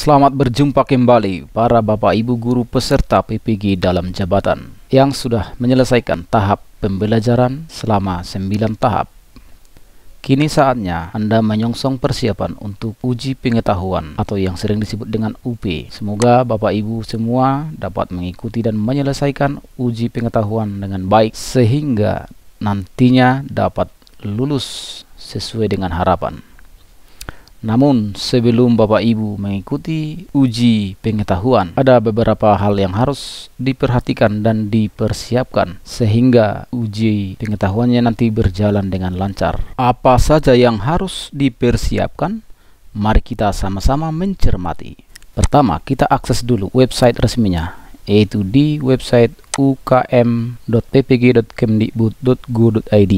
Selamat berjumpa kembali para Bapak Ibu guru peserta PPG dalam jabatan yang sudah menyelesaikan tahap pembelajaran selama 9 tahap. Kini saatnya Anda menyongsong persiapan untuk uji pengetahuan atau yang sering disebut dengan UP. Semoga Bapak Ibu semua dapat mengikuti dan menyelesaikan uji pengetahuan dengan baik sehingga nantinya dapat lulus sesuai dengan harapan. Namun sebelum Bapak Ibu mengikuti uji pengetahuan, ada beberapa hal yang harus diperhatikan dan dipersiapkan sehingga uji pengetahuannya nanti berjalan dengan lancar. Apa saja yang harus dipersiapkan? Mari kita sama-sama mencermati. Pertama, kita akses dulu website resminya, yaitu di website ukm.ppg.kemdikbud.go.id.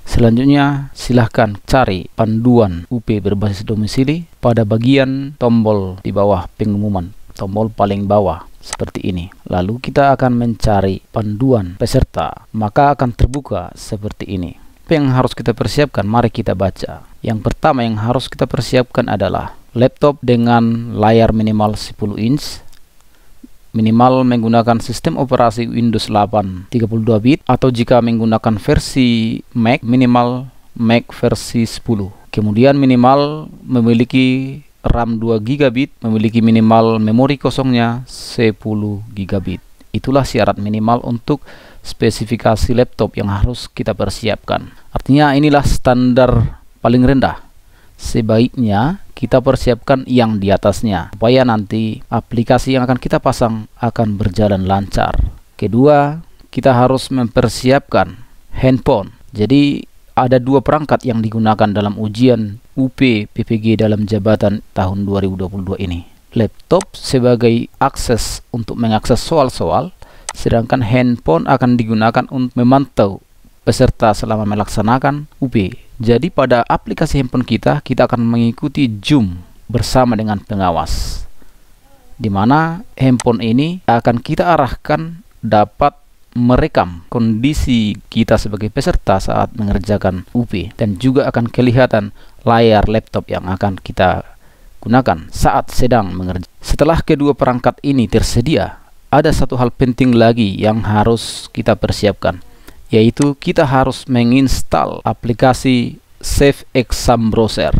Selanjutnya, silahkan cari panduan UP berbasis domisili pada bagian tombol di bawah pengumuman, tombol paling bawah seperti ini. Lalu kita akan mencari panduan peserta, maka akan terbuka seperti ini. Apa yang harus kita persiapkan? Mari kita baca. Yang pertama yang harus kita persiapkan adalah laptop dengan layar minimal 10 inch, minimal menggunakan sistem operasi Windows 8 32 bit, atau jika menggunakan versi Mac, minimal Mac versi 10. Kemudian minimal memiliki RAM 2 GB, memiliki minimal memori kosongnya 10 GB. Itulah syarat minimal untuk spesifikasi laptop yang harus kita persiapkan. Artinya inilah standar paling rendah. Sebaiknya kita persiapkan yang di atasnya supaya nanti aplikasi yang akan kita pasang akan berjalan lancar. Kedua, kita harus mempersiapkan handphone. Jadi ada dua perangkat yang digunakan dalam ujian UP PPG dalam jabatan tahun 2022 ini. Laptop sebagai akses untuk mengakses soal-soal, sedangkan handphone akan digunakan untuk memantau peserta selama melaksanakan UP. Jadi pada aplikasi handphone kita akan mengikuti Zoom bersama dengan pengawas, di mana handphone ini akan kita arahkan dapat merekam kondisi kita sebagai peserta saat mengerjakan UP, dan juga akan kelihatan layar laptop yang akan kita gunakan saat sedang mengerjakan. Setelah kedua perangkat ini tersedia, ada satu hal penting lagi yang harus kita persiapkan, yaitu kita harus menginstal aplikasi Safe Exam Browser.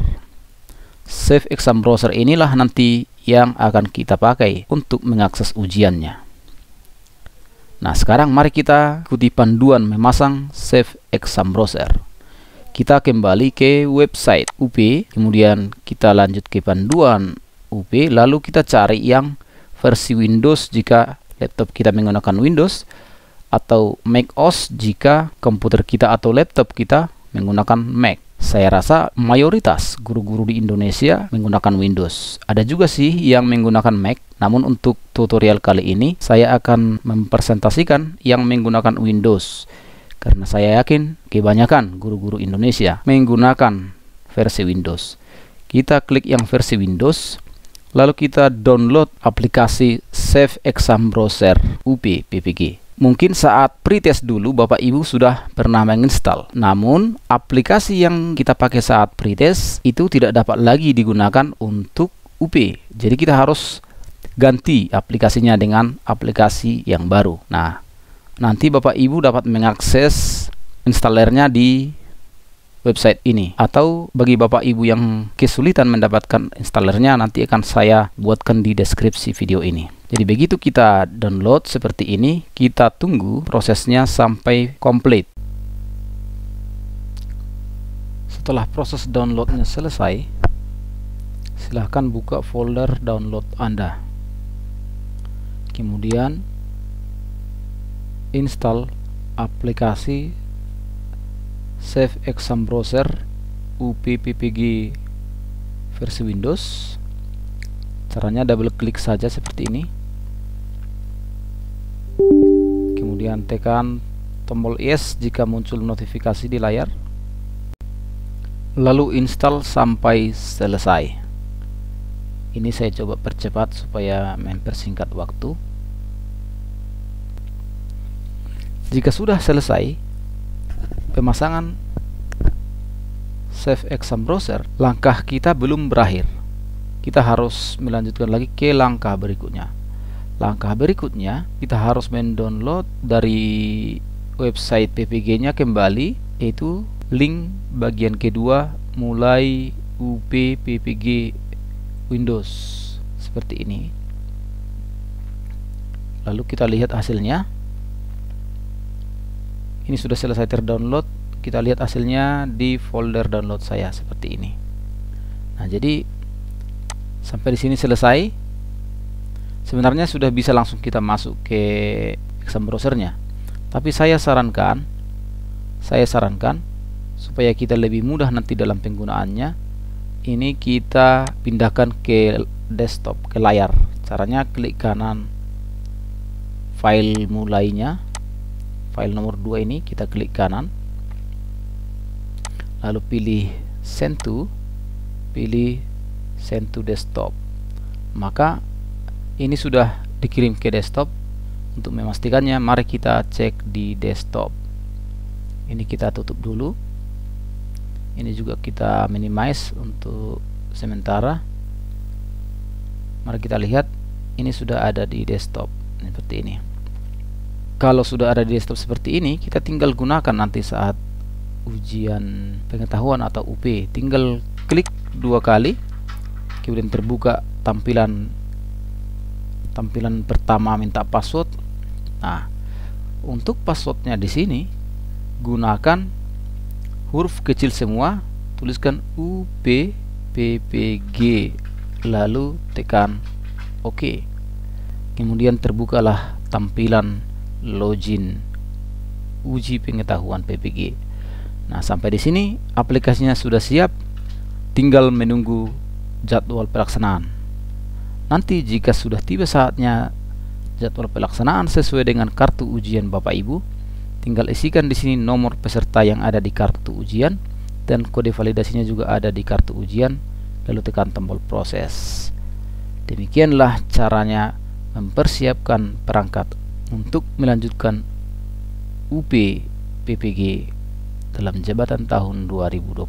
Safe Exam Browser inilah nanti yang akan kita pakai untuk mengakses ujiannya. Nah, sekarang mari kita ikuti panduan memasang Safe Exam Browser. Kita kembali ke website UP, kemudian kita lanjut ke panduan UP, lalu kita cari yang versi Windows jika laptop kita menggunakan Windows, atau Mac OS jika komputer kita atau laptop kita menggunakan Mac. Saya rasa mayoritas guru-guru di Indonesia menggunakan Windows. Ada juga sih yang menggunakan Mac, namun untuk tutorial kali ini saya akan mempresentasikan yang menggunakan Windows, karena saya yakin kebanyakan guru-guru Indonesia menggunakan versi Windows. Kita klik yang versi Windows, lalu kita download aplikasi Safe Exam Browser UP PPG. Mungkin saat pretest dulu Bapak Ibu sudah pernah menginstal, namun aplikasi yang kita pakai saat pretest itu tidak dapat lagi digunakan untuk UP. Jadi kita harus ganti aplikasinya dengan aplikasi yang baru. Nah, nanti Bapak Ibu dapat mengakses installernya di website ini, atau bagi Bapak Ibu yang kesulitan mendapatkan installernya, nanti akan saya buatkan di deskripsi video ini. Jadi begitu kita download seperti ini, kita tunggu prosesnya sampai komplit. Setelah proses downloadnya selesai, silahkan buka folder download Anda. Kemudian install aplikasi Safe Exam Browser UP PPG versi Windows. Caranya double klik saja seperti ini, kemudian tekan tombol yes jika muncul notifikasi di layar, lalu install sampai selesai. Ini saya coba percepat supaya mempersingkat waktu. Jika sudah selesai pemasangan Safe Exam Browser, langkah kita belum berakhir. kita harus melanjutkan lagi ke langkah berikutnya. Langkah berikutnya kita harus mendownload dari website PPG-nya kembali, yaitu link bagian kedua mulai UP PPG Windows seperti ini. Lalu kita lihat hasilnya. Ini sudah selesai terdownload. Kita lihat hasilnya di folder download saya seperti ini. Nah, jadi sampai di sini selesai. Sebenarnya sudah bisa langsung kita masuk ke exam browsernya. Tapi saya sarankan supaya kita lebih mudah nanti dalam penggunaannya, ini kita pindahkan ke desktop, ke layar. Caranya klik kanan file mulainya, file nomor 2 ini kita klik kanan, lalu pilih send to desktop. Maka ini sudah dikirim ke desktop. Untuk memastikannya, mari kita cek di desktop. Ini kita tutup dulu. Ini juga kita minimize untuk sementara. Mari kita lihat, ini sudah ada di desktop seperti ini. Kalau sudah ada di desktop seperti ini, kita tinggal gunakan nanti saat ujian pengetahuan atau UP. Tinggal klik 2 kali, kemudian terbuka tampilan pertama minta password. Nah, untuk passwordnya di sini gunakan huruf kecil semua, tuliskan UPPPG, lalu tekan OK. Kemudian terbukalah tampilan login uji pengetahuan PPG. Nah, sampai di sini aplikasinya sudah siap, tinggal menunggu jadwal pelaksanaan. Nanti jika sudah tiba saatnya jadwal pelaksanaan sesuai dengan kartu ujian Bapak Ibu, tinggal isikan di sini nomor peserta yang ada di kartu ujian dan kode validasinya juga ada di kartu ujian, lalu tekan tombol proses. Demikianlah caranya mempersiapkan perangkat untuk melanjutkan UP PPG dalam jabatan tahun 2022.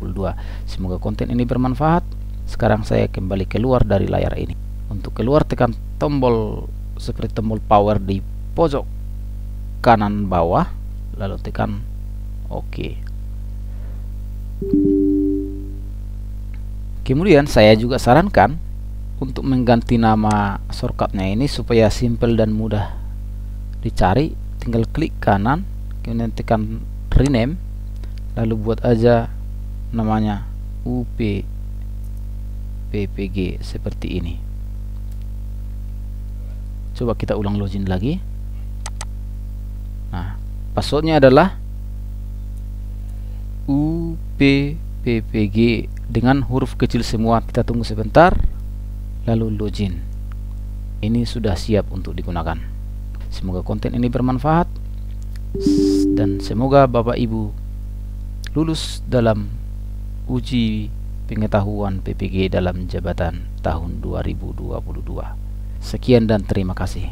Semoga konten ini bermanfaat. Sekarang saya kembali keluar dari layar ini. Untuk keluar, tekan tombol seperti tombol power di pojok kanan bawah, lalu tekan OK. Kemudian saya juga sarankan untuk mengganti nama shortcutnya ini supaya simple dan mudah dicari. Tinggal klik kanan, kemudian tekan rename, lalu buat aja namanya UP PPG seperti ini. Coba kita ulang login lagi. Nah, passwordnya adalah UPPPG dengan huruf kecil semua. Kita tunggu sebentar, lalu login. Ini sudah siap untuk digunakan. Semoga konten ini bermanfaat dan semoga Bapak Ibu lulus dalam uji pengetahuan PPG dalam jabatan tahun 2022. Sekian dan terima kasih.